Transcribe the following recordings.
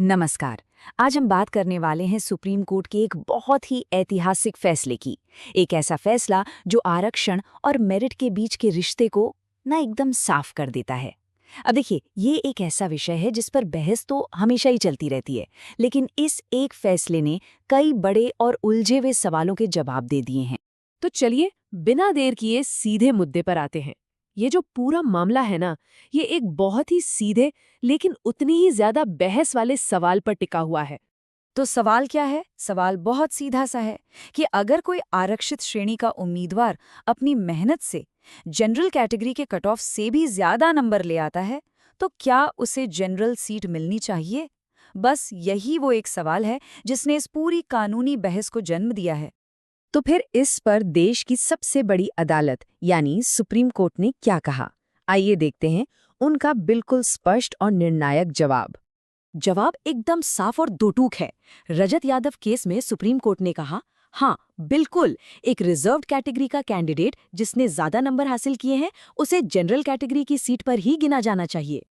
नमस्कार। आज हम बात करने वाले हैं सुप्रीम कोर्ट के एक बहुत ही ऐतिहासिक फैसले की। एक ऐसा फैसला जो आरक्षण और मेरिट के बीच के रिश्ते को ना एकदम साफ कर देता है। अब देखिए, ये एक ऐसा विषय है जिस पर बहस तो हमेशा ही चलती रहती है, लेकिन इस एक फैसले ने कई बड़े और उलझे हुए सवालों के जवाब दे दिए हैं। तो चलिए बिना देर किए सीधे मुद्दे पर आते हैं। ये जो पूरा मामला है ना, ये एक बहुत ही सीधे लेकिन उतनी ही ज्यादा बहस वाले सवाल पर टिका हुआ है। तो सवाल क्या है? सवाल बहुत सीधा सा है कि अगर कोई आरक्षित श्रेणी का उम्मीदवार अपनी मेहनत से जनरल कैटेगरी के कट ऑफ से भी ज्यादा नंबर ले आता है, तो क्या उसे जनरल सीट मिलनी चाहिए? बस यही वो एक सवाल है जिसने इस पूरी कानूनी बहस को जन्म दिया है। तो फिर इस पर देश की सबसे बड़ी अदालत यानी सुप्रीम कोर्ट ने क्या कहा? आइए देखते हैं उनका बिल्कुल स्पष्ट और निर्णायक जवाब। जवाब एकदम साफ और दोटूक है। रजत यादव केस में सुप्रीम कोर्ट ने कहा, हाँ बिल्कुल, एक रिजर्व्ड कैटेगरी का कैंडिडेट जिसने ज्यादा नंबर हासिल किए हैं, उसे जनरल कैटेगरी की सीट पर ही गिना जाना चाहिए।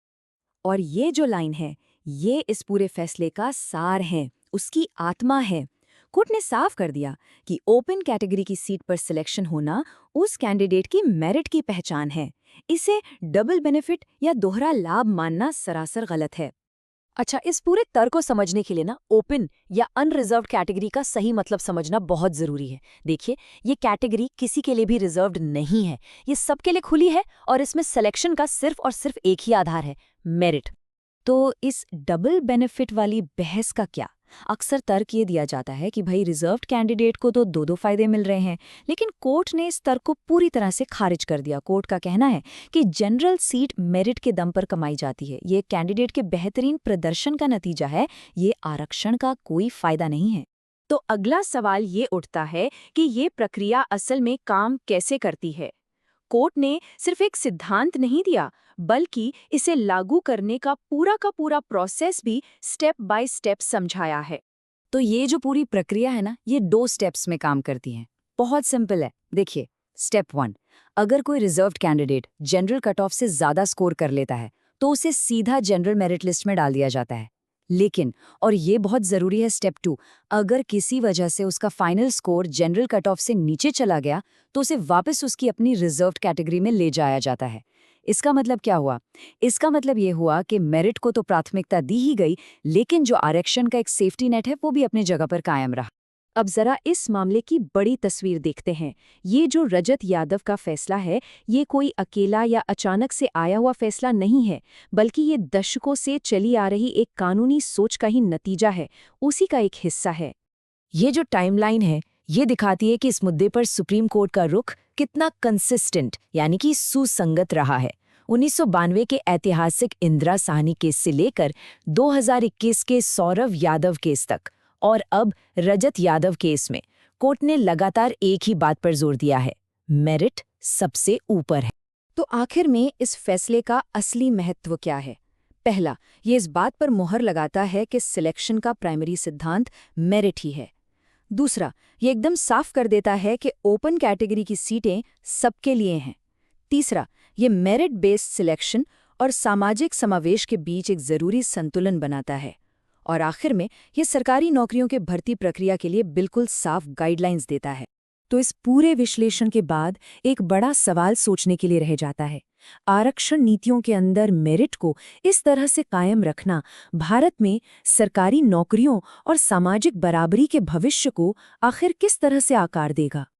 और ये जो लाइन है, ये इस पूरे फैसले का सार है, उसकी आत्मा है। कोर्ट ने साफ कर दिया कि ओपन कैटेगरी की सीट पर सिलेक्शन होना उस कैंडिडेट की मेरिट की पहचान है। इसे डबल बेनिफिट या दोहरा लाभ मानना सरासर गलत है। अच्छा, इस पूरे तर्क को समझने के लिए ना ओपन या अनरिजर्व्ड कैटेगरी का सही मतलब समझना बहुत जरूरी है। देखिए, ये कैटेगरी किसी के लिए भी रिजर्व्ड नहीं है, ये सबके लिए खुली है और इसमें सिलेक्शन का सिर्फ और सिर्फ एक ही आधार है, मेरिट। तो इस डबल बेनिफिट वाली बहस का क्या? अक्सर तर्क ये दिया जाता है कि भाई रिजर्व्ड कैंडिडेट को तो दो दो फायदे मिल रहे हैं, लेकिन कोर्ट ने इस तर्क को पूरी तरह से खारिज कर दिया। कोर्ट का कहना है कि जनरल सीट मेरिट के दम पर कमाई जाती है, ये कैंडिडेट के बेहतरीन प्रदर्शन का नतीजा है, ये आरक्षण का कोई फायदा नहीं है। तो अगला सवाल ये उठता है कि ये प्रक्रिया असल में काम कैसे करती है। कोर्ट ने सिर्फ एक सिद्धांत नहीं दिया, बल्कि इसे लागू करने का पूरा प्रोसेस भी स्टेप बाय स्टेप समझाया है। तो ये जो पूरी प्रक्रिया है ना, ये 2 स्टेप्स में काम करती है। बहुत सिंपल है। देखिए, स्टेप 1, अगर कोई reserved candidate general cut off से ज्यादा स्कोर कर लेता है, तो उसे सीधा जनरल मेरिट लिस्ट में डाल दिया जाता है। लेकिन, और ये बहुत जरूरी है, स्टेप 2, अगर किसी वजह से उसका final score general cut off से नीचे चला गया, तो उसे वापस उसकी अपनी रिजर्व्ड कैटेगरी में ले जाया जाता है। इसका मतलब क्या हुआ? इसका मतलब ये हुआ कि मेरिट को तो प्राथमिकता दी ही गई, लेकिन जो आरक्षण का एक सेफ्टी नेट है वो भी अपनी जगह पर कायम रहा। अब जरा इस मामले की बड़ी तस्वीर देखते हैं। ये जो रजत यादव का फैसला है, ये कोई अकेला या अचानक से आया हुआ फैसला नहीं है, बल्कि ये दशकों से चली आ रही एक कानूनी सोच का ही नतीजा है, उसी का एक हिस्सा है। ये जो टाइमलाइन है, ये दिखाती है कि इस मुद्दे पर सुप्रीम कोर्ट का रुख कितना कंसिस्टेंट यानी कि सुसंगत रहा है। 1992 के ऐतिहासिक इंदिरा साहनी केस से लेकर 2021 के सौरव यादव केस तक, और अब रजत यादव केस में, कोर्ट ने लगातार एक ही बात पर जोर दिया है, मेरिट सबसे ऊपर है। तो आखिर में इस फैसले का असली महत्व क्या है? पहला, ये इस बात पर मोहर लगाता है कि सिलेक्शन का प्राइमरी सिद्धांत मेरिट ही है। दूसरा, ये एकदम साफ कर देता है कि ओपन कैटेगरी की सीटें सबके लिए हैं। तीसरा, ये मेरिट बेस्ड सिलेक्शन और सामाजिक समावेश के बीच एक जरूरी संतुलन बनाता है। और आखिर में, ये सरकारी नौकरियों के भर्ती प्रक्रिया के लिए बिल्कुल साफ गाइडलाइंस देता है। तो इस पूरे विश्लेषण के बाद एक बड़ा सवाल सोचने के लिए रह जाता है। आरक्षण नीतियों के अंदर मेरिट को इस तरह से कायम रखना भारत में सरकारी नौकरियों और सामाजिक बराबरी के भविष्य को आखिर किस तरह से आकार देगा?